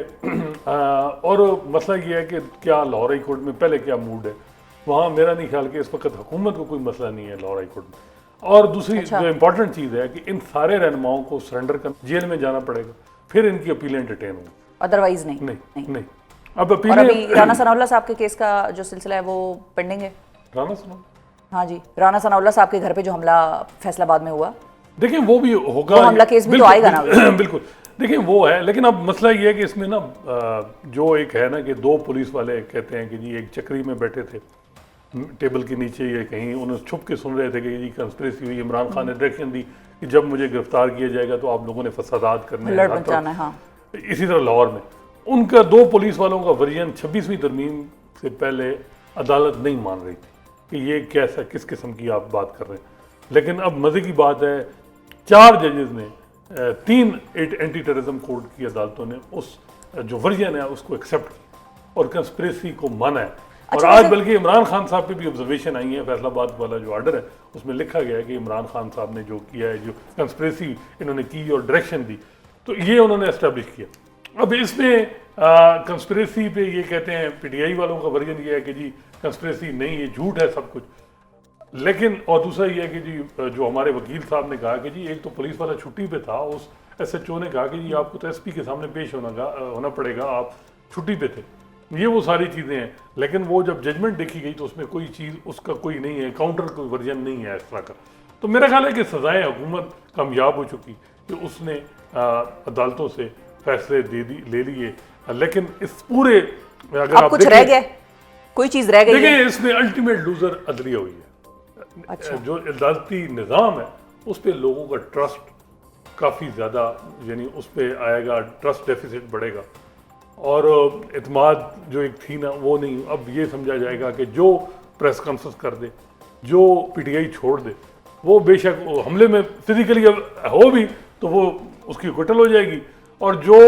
और मसला ये है कि क्या लाहौर हाई कोर्ट में पहले क्या मूड है, वहाँ मेरा नहीं ख्याल कि इस वक्त हुकूमत को कोई मसला नहीं है लाहौर हाई कोर्ट में। और दूसरी जो इम्पोर्टेंट चीज़ है कि इन सारे रहनुमाओं को सरेंडर कर जेल में जाना पड़ेगा, फिर इनकी अपीलें एंटरटेन होंगी, अदरवाइज नहीं। नहीं। अब और अपीलें अभी राना सनाउल्लाह साहब के केस का जो सिलसिला है वो पेंडिंग है। राना सुनो, हाँ जी, राना सनाउल्लाह साहब के घर पे जो हमला फैसलाबाद में हुआ, देखिए वो भी होगा, वो हमला केस भी तो आएगा ना। बिल्कुल। देखिए वो है, लेकिन अब मसला ये है कि इसमें ना जो एक है ना कि 2 पुलिस वाले कहते हैं कि जी एक चक्री में बैठे थे टेबल के नीचे, ये कहीं उन्होंने छुप के सुन रहे थे कि जी कंस्पिरेसी हुई। इमरान खान ने डायरेक्शन दी कि जब मुझे गिरफ्तार किया जाएगा तो आप लोगों ने फसादात करने लड़ मचाना है। हाँ। इसी तरह लाहौर में उनका 2 पुलिस वालों का वर्जन 26वीं तरमीम से पहले अदालत नहीं मान रही थी कि ये कैसा किस किस्म की आप बात कर रहे हैं। लेकिन अब मज़े की बात है 4 जजेस ने 3 एंटी टेररिज्म कोड की अदालतों ने उस जो वर्जन है उसको एक्सेप्ट किया और कंस्पिरेसी को माना है। और आज बल्कि इमरान खान साहब पे भी ऑब्जर्वेशन आई है, फैसलाबाद वाला जो ऑर्डर है उसमें लिखा गया है कि इमरान खान साहब ने जो किया है, जो कंस्पिरेसी इन्होंने की और डायरेक्शन दी, तो ये उन्होंने एस्टेब्लिश किया। अब इसमें कंस्पिरेसी पे ये कहते हैं पीटीआई वालों का वर्जन ये है कि जी कंस्पिरेसी नहीं, ये झूठ है सब कुछ। लेकिन और दूसरा ये है कि जी जो हमारे वकील साहब ने कहा कि जी एक तो पुलिस वाला छुट्टी पे था, उस एसएचओ ने कहा कि जी आपको तो एसपी के सामने पेश होना पड़ेगा, आप छुट्टी पे थे। ये वो सारी चीज़ें हैं, लेकिन वो जब जजमेंट देखी गई तो उसमें कोई चीज़ उसका कोई नहीं है, काउंटर कोई वर्जन नहीं है इस तरह का। तो मेरा ख्याल है कि सजाएं हुकूमत कामयाब हो चुकी कि उसने अदालतों से फैसले ले लिए। लेकिन इस पूरे अगर आप कुछ रह गया, कोई चीज़ रह गई है। देखिए इसमें अल्टीमेट लूजर अदलिया हुई है। अच्छा। जो अदालती निज़ाम है उस पर लोगों का ट्रस्ट काफ़ी ज़्यादा, यानी उस पर आएगा, ट्रस्ट डेफिसिट बढ़ेगा और एतमाद जो एक थी ना वो नहीं। अब ये समझा जाएगा कि जो प्रेस कॉन्फ्रेंस कर दे, जो पीटीआई छोड़ दे, वो बेशक हमले में फिजिकली हो भी तो वो उसकी कुटल हो जाएगी, और जो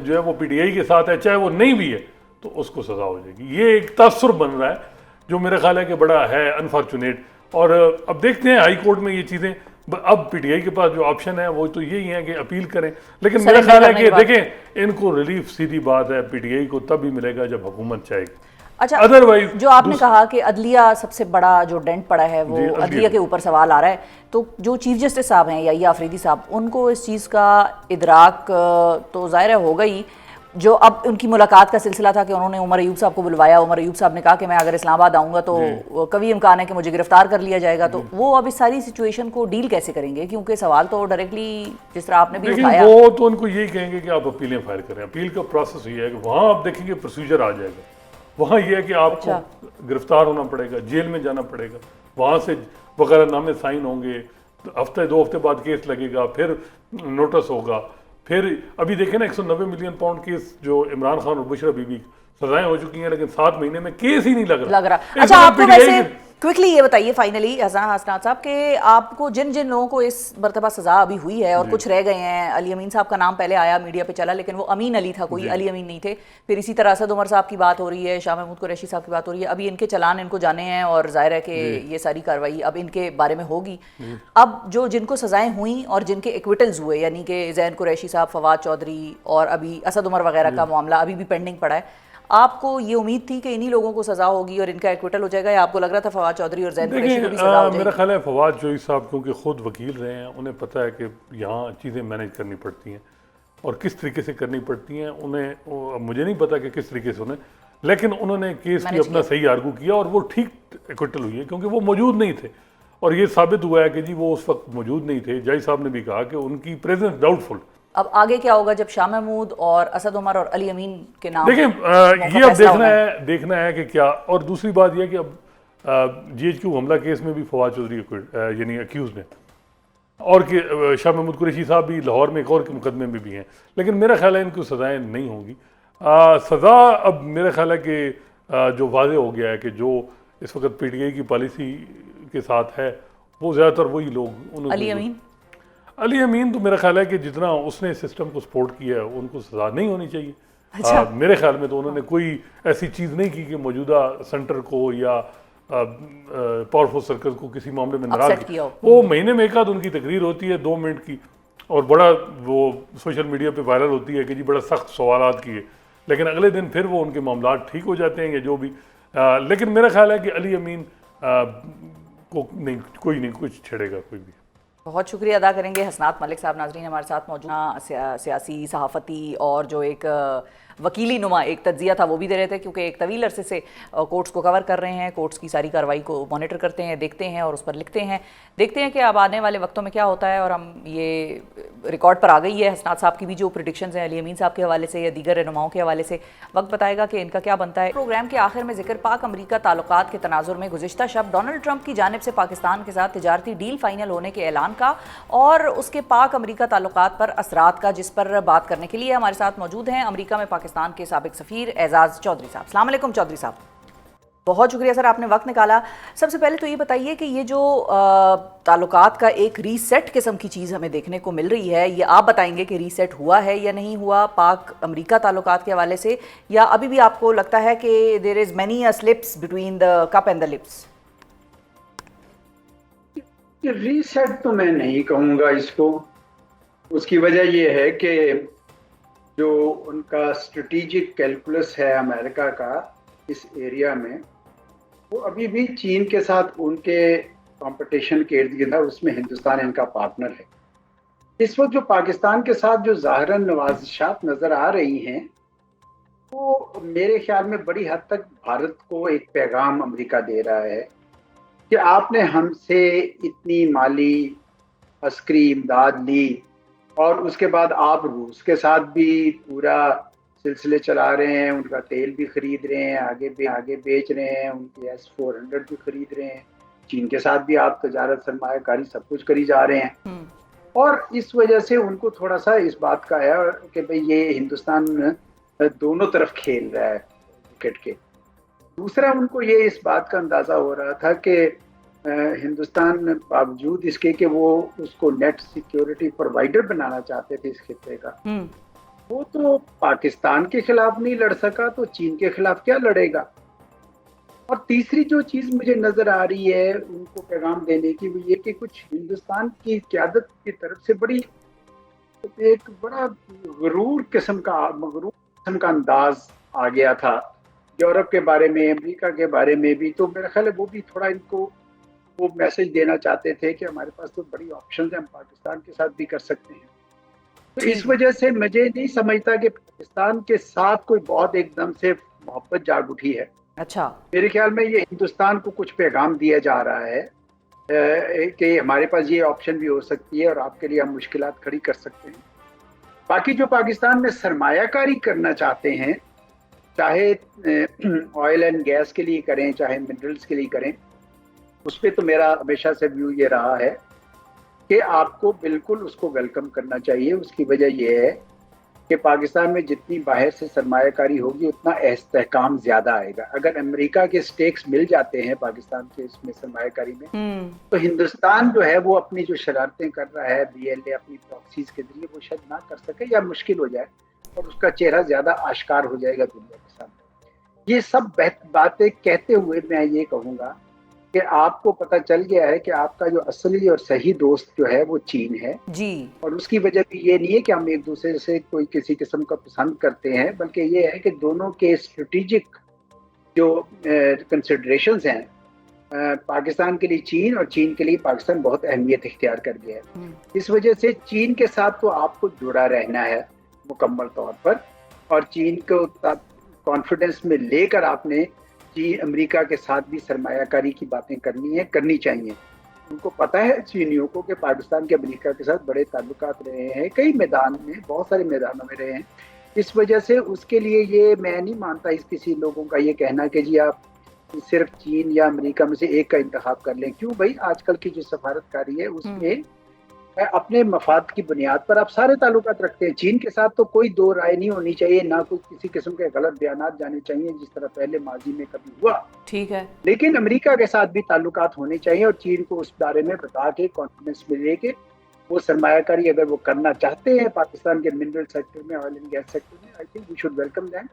है वो पीटीआई के साथ है चाहे वो नहीं भी है तो उसको सज़ा हो जाएगी। ये एक तासुर बन रहा है जो मेरा ख्याल है कि बड़ा है अनफॉर्चुनेट। और अब देखते हैं हाई कोर्ट में ये चीज़ें, अब पीटीआई के पास जो ऑप्शन है वो तो यही है कि अपील करें, लेकिन मेरा ख्याल है कि देखें इनको रिलीफ सीधी बात है पीटीआई को तब ही मिलेगा जब हुकूमत चाहेगी। अच्छा, अदरवाइज जो आपने कहा कि अदलिया सबसे बड़ा जो डेंट पड़ा है वो अदलिया के ऊपर सवाल आ रहा है, तो जो चीफ जस्टिस साहब हैं याहिया अफरीदी साहब, उनको इस चीज़ का इदराक तो ज़ाहिर होगा ही। जो अब उनकी मुलाकात का सिलसिला था कि उन्होंने उमर अयूब साहब को बुलवाया, उमर अयूब साहब ने कहा कि मैं अगर इस्लामाबाद आऊँगा तो कभी इम्कान है कि मुझे गिरफ्तार कर लिया जाएगा, तो वो अब इस सारी सिचुएशन को डील कैसे करेंगे? क्योंकि सवाल तो डायरेक्टली जिस तरह आपने भी उठाया, वो तो उनको यही कहेंगे कि आप अपीलें फाइल करें। अपील का प्रोसेस ये है कि वहाँ आप देखेंगे प्रोसीजर आ जाएगा, वहाँ ये है कि आपको गिरफ्तार होना पड़ेगा, जेल में जाना पड़ेगा, वहाँ से वकालतनामे साइन होंगे, हफ्ते 2 हफ्ते बाद केस लगेगा, फिर नोटिस होगा, फिर अभी देखें ना 190 मिलियन पाउंड केस जो इमरान खान और बुशरा बीबी सजाएं हो चुकी हैं, लेकिन 7 महीने में केस ही नहीं लग रहा। अच्छा, आपको वैसे क्विकली ये बताइए फाइनली हसन हसनात साहब कि आपको जिन जिन लोगों को इस मरतबा सजा अभी हुई है और कुछ रह गए हैं, अली अमीन साहब का नाम पहले आया मीडिया पे चला, लेकिन वो अमीन अली था, कोई अली अमीन नहीं थे। फिर इसी तरह असद उमर साहब की बात हो रही है, शाह महमूद कुरैशी साहब की बात हो रही है, अभी इनके चलान इनको जाने हैं और जाहिर है कि ये सारी कार्रवाई अब इनके बारे में होगी। अब जो जिनको सजाएं हुई और जिनके एक्विटल्स हुए, यानी कि ज़ैन कुरैशी साहब, फवाद चौधरी और अभी असद उमर वगैरह का मामला अभी भी पेंडिंग पड़ा है, आपको ये उम्मीद थी कि इन्हीं लोगों को सजा होगी और इनका एक्विटल हो जाएगा, या आपको लग रहा था फवाद चौधरी और ज़ैन कुरैशी को भी सजा हो जाएगी? मेरा ख्याल है फवाद चौधरी साहब क्योंकि खुद वकील रहे हैं, उन्हें पता है कि यहाँ चीज़ें मैनेज करनी पड़ती हैं और किस तरीके से करनी पड़ती हैं उन्हें। मुझे नहीं पता कि किस तरीके से उन्हें, लेकिन उन्होंने केस की अपना सही आर्गू किया और वो ठीक एक्विटल हुई है क्योंकि वो मौजूद नहीं थे। और ये साबित हुआ है कि जी वो उस वक्त मौजूद नहीं थे। जज साहब ने भी कहा कि उनकी प्रेजेंस डाउटफुल। अब आगे क्या होगा जब शाह महमूद और असद उमर और अली अमीन के नाम देखिए ये अब देखना है कि क्या। और दूसरी बात यह कि अब GHQ हमला केस में भी फवाद चौधरी यानी अक्यूज ने, और कि शाह महमूद कुरैशी साहब भी लाहौर में एक और के मुकदमे में भी हैं, लेकिन मेरा ख्याल है इनको सज़ाएँ नहीं होंगी। सज़ा अब मेरा ख्याल है कि जो वाज़ेह हो गया है कि जो इस वक्त PTI की पॉलिसी के साथ है वो ज़्यादातर वही लोग। अली अमीन तो मेरा ख्याल है कि जितना उसने सिस्टम को सपोर्ट किया है उनको सज़ा नहीं होनी चाहिए। अच्छा। मेरे ख्याल में तो उन्होंने कोई ऐसी चीज़ नहीं की कि मौजूदा सेंटर को या पावरफुल सर्कल को किसी मामले में नाराज किया। वो महीने में एक आध उनकी तकरीर होती है 2 मिनट की, और बड़ा वो सोशल मीडिया पे वायरल होती है कि जी बड़ा सख्त सवालात किए, लेकिन अगले दिन फिर वो उनके मामला ठीक हो जाते हैं या जो भी। लेकिन मेरा ख्याल है कि अली अमीन को नहीं, कोई नहीं कुछ छेड़ेगा कोई भी। बहुत शुक्रिया अदा करेंगे हसनात मलिक साहब नाजरीन हमारे साथ मौजूद, सियासी सहाफ़ती और जो एक वकीली नुमा एक तज्जिया था वो भी दे रहे थे, क्योंकि एक तवील अरसे से कोर्ट्स को कवर कर रहे हैं, कोर्ट्स की सारी कार्रवाई को मॉनिटर करते हैं, देखते हैं और उस पर लिखते हैं। देखते हैं कि अब आने वाले वक्तों में क्या होता है। और हम ये रिकॉर्ड पर आ गई है हसनात साहब की भी जो प्रेडिक्शंस हैं अली अमीन साहब के हवाले से या दीगर रहनुमाओं के हवाले से। वक्त बताएगा कि इनका क्या बनता है। प्रोग्राम के आखिर में जिक्र पाक अमरीका ताल्लुकात के तनाजुर में गुज़िश्ता शब डोनाल्ड ट्रंप की जानिब से पाकिस्तान के साथ तिजारती डील फाइनल होने के ऐलान का और उसके पाक अमरीका ताल्लुकात पर असरात का, जिस पर बात करने के लिए हमारे साथ मौजूद हैं अमरीका में पाकिस्तान के साबिक सफ़ीर एजाज चौधरी साहब। अस्सलाम वालेकुम चौधरी साहब, बहुत शुक्रिया सर आपने वक्त निकाला। सबसे पहले तो ये बताइए कि ये जो ताल्लुकात का एक रीसेट किस्म की चीज़ हमें देखने को मिल रही है, ये आप बताएंगे कि रीसेट हुआ है या नहीं हुआ पाक अमरीका ताल्लुकात के हवाले से, या अभी भी आपको लगता है कि there is many slips between the cup and the lips? Reset तो मैं नहीं कहूँगा इसको। उसकी वजह ये है कि जो उनका स्ट्रेटेजिक कैलकुलस है अमेरिका का इस एरिया में, वो अभी भी चीन के साथ उनके कंपटीशन के इर्द गिर्द है, उसमें हिंदुस्तान इनका पार्टनर है। इस वक्त जो पाकिस्तान के साथ जो ज़ाहिरन नवाजिशात नज़र आ रही हैं, वो मेरे ख्याल में बड़ी हद तक भारत को एक पैगाम अमेरिका दे रहा है कि आपने हमसे इतनी माली अस्करी इमदाद ली और उसके बाद आप रूस के साथ भी पूरा सिलसिले चला रहे हैं, उनका तेल भी खरीद रहे हैं, आगे बेच रहे हैं, उनके S-400 भी खरीद रहे हैं, चीन के साथ भी आप तजारत सरमायाकारी सब कुछ करी जा रहे हैं। और इस वजह से उनको थोड़ा सा इस बात का है कि भाई ये हिंदुस्तान दोनों तरफ खेल रहा है क्रिकेट के। दूसरा, उनको ये इस बात का अंदाज़ा हो रहा था कि हिंदुस्तान बावजूद इसके कि वो उसको नेट सिक्योरिटी प्रोवाइडर बनाना चाहते थे इस खित्ते का, वो तो पाकिस्तान के खिलाफ नहीं लड़ सका तो चीन के खिलाफ क्या लड़ेगा। और तीसरी जो चीज़ मुझे नज़र आ रही है उनको पैगाम देने की, वो ये कि कुछ हिंदुस्तान की क़यादत की तरफ से एक बड़ा मगरूर किस्म का अंदाज आ गया था यूरोप के बारे में, अमेरिका के बारे में भी। तो मेरा ख्याल है वो भी थोड़ा इनको वो मैसेज देना चाहते थे कि हमारे पास तो बड़ी ऑप्शंस हैं, हम पाकिस्तान के साथ भी कर सकते हैं। तो इस वजह से मुझे नहीं समझता कि पाकिस्तान के साथ कोई बहुत एकदम से मोहब्बत जाग उठी है। अच्छा, मेरे ख्याल में ये हिंदुस्तान को कुछ पैगाम दिया जा रहा है कि हमारे पास ये ऑप्शन भी हो सकती है और आपके लिए हम मुश्किलात खड़ी कर सकते हैं। बाकी जो पाकिस्तान में सरमायाकारी करना चाहते हैं, चाहे ऑयल एंड गैस के लिए करें चाहे मिनरल्स के लिए करें, उस पर तो मेरा हमेशा से व्यू ये रहा है कि आपको बिल्कुल उसको वेलकम करना चाहिए। उसकी वजह यह है कि पाकिस्तान में जितनी बाहर से सरमायाकारी होगी उतना इस्तेहकाम ज़्यादा आएगा। अगर अमेरिका के स्टेक्स मिल जाते हैं पाकिस्तान के इसमें सरमायाकारी में, तो हिंदुस्तान जो है वो अपनी जो शरारतें कर रहा है BLA अपनी प्रॉक्सीज के जरिए, वो शायद ना कर सके या मुश्किल हो जाए और उसका चेहरा ज़्यादा आश्कार हो जाएगा दुनिया के सामने। ये सब बातें कहते हुए मैं ये कहूँगा कि आपको पता चल गया है कि आपका जो असली और सही दोस्त जो है वो चीन है जी। और उसकी वजह भी ये नहीं है कि हम एक दूसरे से कोई किसी किस्म का पसंद करते हैं, बल्कि ये है कि दोनों के स्ट्रेटेजिक जो कंसिडरेशंस हैं, पाकिस्तान के लिए चीन और चीन के लिए पाकिस्तान बहुत अहमियत इख्तियार कर गया है। इस वजह से चीन के साथ तो आपको जुड़ा रहना है मुकम्मल तौर पर, और चीन को कॉन्फिडेंस में लेकर आपने अमेरिका के साथ भी सरमायाकारी की बातें करनी चाहिए। उनको पता है चीनियों को कि पाकिस्तान के अमेरिका के साथ बड़े ताल्लुकात रहे हैं, कई मैदान में, बहुत सारे मैदानों में रहे हैं। इस वजह से उसके लिए ये मैं नहीं मानता इस किसी लोगों का ये कहना कि जी आप सिर्फ चीन या अमेरिका में से एक का इंतखाब कर लें। क्यों भाई, आजकल की जो सफारतकारी है उसमें अपने मफाद की बुनियाद पर आप सारे ताल्लुकात रखते हैं। चीन के साथ तो कोई दो राय नहीं होनी चाहिए, ना कोई किसी किस्म के गलत बयानात जाने चाहिए जिस तरह पहले माजी में कभी हुआ। ठीक है, लेकिन अमेरिका के साथ भी ताल्लुकात होने चाहिए और चीन को उस बारे में बता के कॉन्फिडेंस मिले कि वो सरमायाकारी अगर वो करना चाहते हैं पाकिस्तान के मिनरल सेक्टर में, ऑयल एंड गैस सेक्टर में, I think we should welcome them.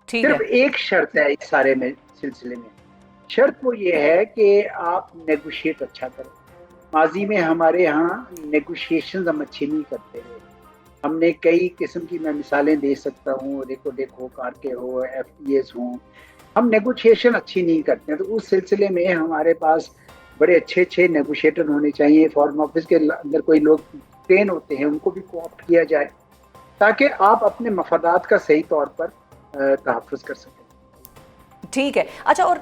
ठीक सिर्फ है। एक शर्त है इस सारे में सिलसिले में, शर्त वो ये है कि आप नेगोशिएट अच्छा करें। माजी में हमारे यहाँ नेगोशिएशन हम अच्छे नहीं करते हैं। हमने कई किस्म की मैं मिसालें दे सकता हूँ, रेकोडेक हो, कारके हो, FTAs हों, हम नेगोशिएशन अच्छी नहीं करते हैं। तो उस सिलसिले में हमारे पास बड़े अच्छे अच्छे नेगोशिएटर होने चाहिए। फॉरेन ऑफिस के अंदर कोई लोग ट्रेन होते हैं, उनको भी कोऑप्ट किया जाए ताकि आप अपने मफादात का सही तौर पर तहफ़्फ़ुज़ कर सकें। ठीक है। अच्छा, और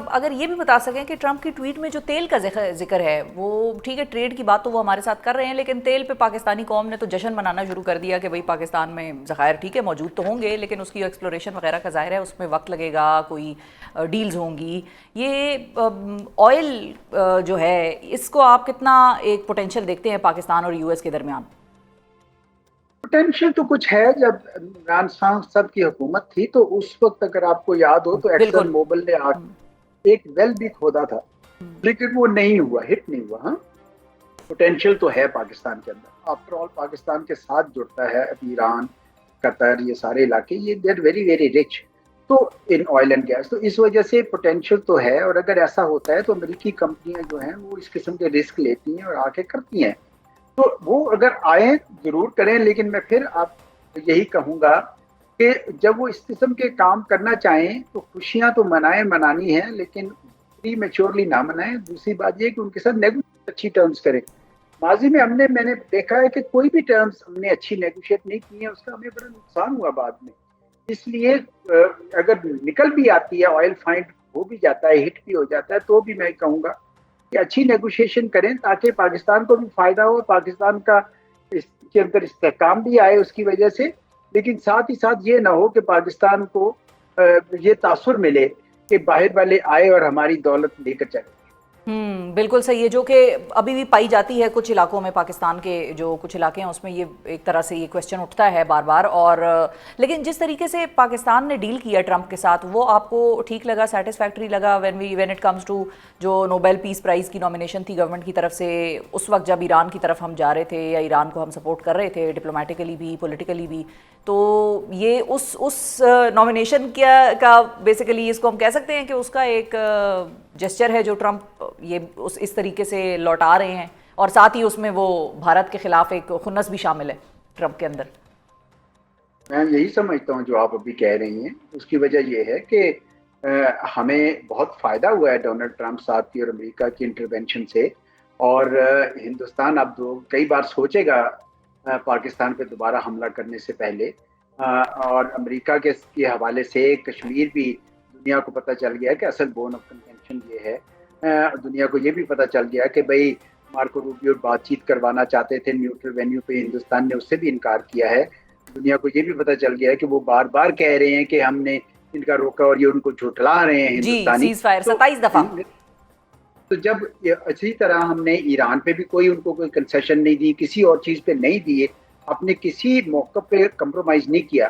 अगर ये भी बता सकें कि ट्रंप की ट्वीट में जो तेल का जिक्र है, वो ठीक है, ट्रेड की बात तो वो हमारे साथ कर रहे हैं, लेकिन तेल पे पाकिस्तानी कौम ने तो जश्न मनाना शुरू कर दिया कि भाई पाकिस्तान में ज़खायर ठीक है मौजूद तो होंगे, लेकिन उसकी एक्सप्लोरेशन वगैरह का ज़ाहिर है उसमें वक्त लगेगा, कोई डील्स होंगी। ये ऑयल जो है, इसको आप कितना एक पोटेंशियल देखते हैं पाकिस्तान और US के दरमियान? पोटेंशियल तो कुछ है। जब इमरान खान साहब की हुकूमत थी तो उस वक्त अगर आपको याद हो तो एक्सन मोबिल ने एक वेल भी खोदा था, लेकिन वो नहीं हुआ, हिट नहीं हुआ। हाँ, पोटेंशियल तो है पाकिस्तान के अंदर। आफ्टर ऑल पाकिस्तान के साथ जुड़ता है ईरान, कतर, ये सारे इलाके, ये they are very very rich तो इन ऑयल एंड गैस। तो इस वजह से पोटेंशियल तो है। और अगर ऐसा होता है तो अमेरिकी कंपनियां जो हैं वो इस किस्म के रिस्क लेती हैं और आके करती हैं। तो वो अगर आए जरूर करें, लेकिन मैं फिर आप यही कहूँगा कि जब वो इस किस्म के काम करना चाहें तो खुशियाँ तो मनानी है, लेकिन प्री मेच्योरली ना मनाएं। दूसरी बात ये कि उनके साथ नेगोशिएट अच्छी टर्म्स करें। माजी में मैंने देखा है कि कोई भी टर्म्स हमने अच्छी नेगोशिएट नहीं की है, उसका हमें बड़ा नुकसान हुआ बाद में। इसलिए अगर निकल भी आती है, ऑयल फाइंड हो भी जाता है, हिट भी हो जाता है, तो भी मैं कहूँगा कि अच्छी नेगोशिएशन करें ताकि पाकिस्तान को भी फायदा हो, पाकिस्तान का इसके अंदर इस्तेहकाम भी आए उसकी वजह से। लेकिन साथ ही साथ ये ना हो कि पाकिस्तान को ये तासुर मिले कि बाहर वाले आए और हमारी दौलत लेकर चले। बिल्कुल सही है, जो कि अभी भी पाई जाती है कुछ इलाकों में, पाकिस्तान के जो कुछ इलाके हैं उसमें ये एक तरह से ये क्वेश्चन उठता है बार बार। और लेकिन जिस तरीके से पाकिस्तान ने डील किया ट्रंप के साथ, वो आपको ठीक लगा, सेटिस्फैक्टरी लगा व्हेन इट कम्स टू जो नोबेल पीस प्राइज़ की नॉमिनेशन थी गवर्नमेंट की तरफ से, उस वक्त जब ईरान की तरफ हम जा रहे थे या ईरान को हम सपोर्ट कर रहे थे डिप्लोमेटिकली भी, पॉलिटिकली भी, तो ये उस नॉमिनेशन का बेसिकली इसको हम कह सकते हैं कि उसका एक जेस्चर है जो ट्रंप ये इस तरीके से लौटा रहे हैं, और साथ ही उसमें वो भारत के खिलाफ एक खुन्नस भी शामिल है ट्रंप के अंदर। मैं यही समझता हूँ जो आप अभी कह रही हैं। उसकी वजह ये है कि हमें बहुत फ़ायदा हुआ है डोनाल्ड ट्रंप साहब की और अमेरिका की इंटरवेंशन से। और हिंदुस्तान अब कई बार सोचेगा पाकिस्तान पे दोबारा हमला करने से पहले। और अमेरिका के हवाले से कश्मीर भी दुनिया को पता चल गया कि असल बोन ऑफ कंटेंशन ये है। दुनिया को ये भी पता चल गया कि भाई मार्को रूबियो बातचीत करवाना चाहते थे न्यूट्रल वेन्यू पे, हिंदुस्तान ने उससे भी इनकार किया है। दुनिया को ये भी पता चल गया है कि वो बार बार कह रहे हैं कि हमने इनका रोका और ये उनको झुठला रहे हैं हिंदुस्तानी। सीज फायर 27 दफा। तो जब इसी तरह हमने ईरान पे भी कोई कंसेशन नहीं दी, किसी और चीज पे नहीं दिए, अपने किसी मौके पे कंप्रोमाइज नहीं किया,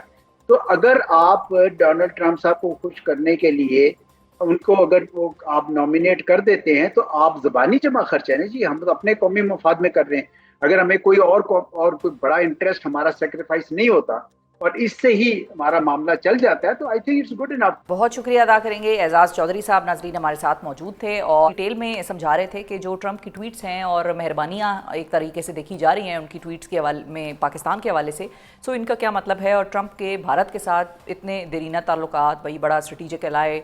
तो अगर आप डोनाल्ड ट्रंप साहब को खुश करने के लिए उनको अगर वो आप नॉमिनेट कर देते हैं तो आप ज़बानी जमा खर्च है ना जी, हम तो अपने कौमी मफाद में कर रहे हैं। अगर हमें कोई कोई बड़ा इंटरेस्ट हमारा सेक्रीफाइस नहीं होता और इससे ही हमारा मामला चल जाता है, तो I think it's good enough. बहुत शुक्रिया अदा करेंगे। एजाज चौधरी साहब नाजरीन हमारे साथ मौजूद थे और डिटेल में समझा रहे थे कि जो ट्रंप की ट्वीट्स हैं और मेहरबानियाँ एक तरीके से देखी जा रही हैं उनकी ट्वीट्स के हवाले में पाकिस्तान के हवाले से, सो इनका क्या मतलब है। और ट्रंप के भारत के साथ इतने देरीना ताल्लुकात, भाई बड़ा स्ट्रेटिजिक एलाय,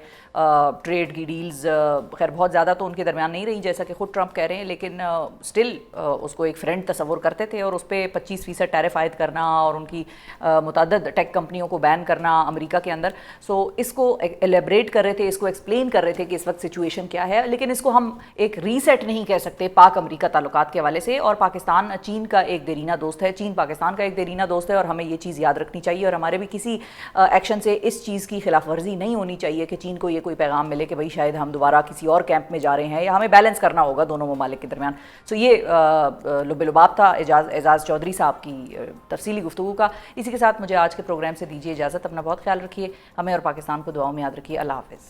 ट्रेड की डील्स खैर बहुत ज़्यादा तो उनके दरमियान नहीं रही जैसा कि खुद ट्रंप कह रहे हैं, लेकिन स्टिल उसको एक फ्रेंड तस्वुर करते थे और उस पर 25% टैरिफ आयद करना और उनकी मुतअद्दिद टेक कंपनियों को बैन करना अमेरिका के अंदर। सो इसको एलेबरेट कर रहे थे, इसको एक्सप्लेन कर रहे थे कि इस वक्त सिचुएशन क्या है, लेकिन इसको हम एक रीसेट नहीं कह सकते पाक अमेरिका ताल्लुकात के हवाले से। और पाकिस्तान चीन का एक देरीना दोस्त है, चीन पाकिस्तान का एक देरीना दोस्त है, और हमें ये चीज़ याद रखनी चाहिए। और हमारे भी किसी एक्शन से इस चीज़ की खिलाफ वर्जी नहीं होनी चाहिए कि चीन को ये कोई पैगाम मिले कि भाई शायद हम दोबारा किसी और कैंप में जा रहे हैं, या हमें बैलेंस करना होगा दोनों ममालिक के दरमियान। सो ये लुबे-लुबाब था एजाज़ चौधरी साहब की तफसीली गुफ्तगू का। इसी के साथ मुझे आज के प्रोग्राम से दीजिए इजाज़त। अपना बहुत ख्याल रखिए, हमें और पाकिस्तान को दुआओं में याद रखिए। अल्लाह हाफ़िज़।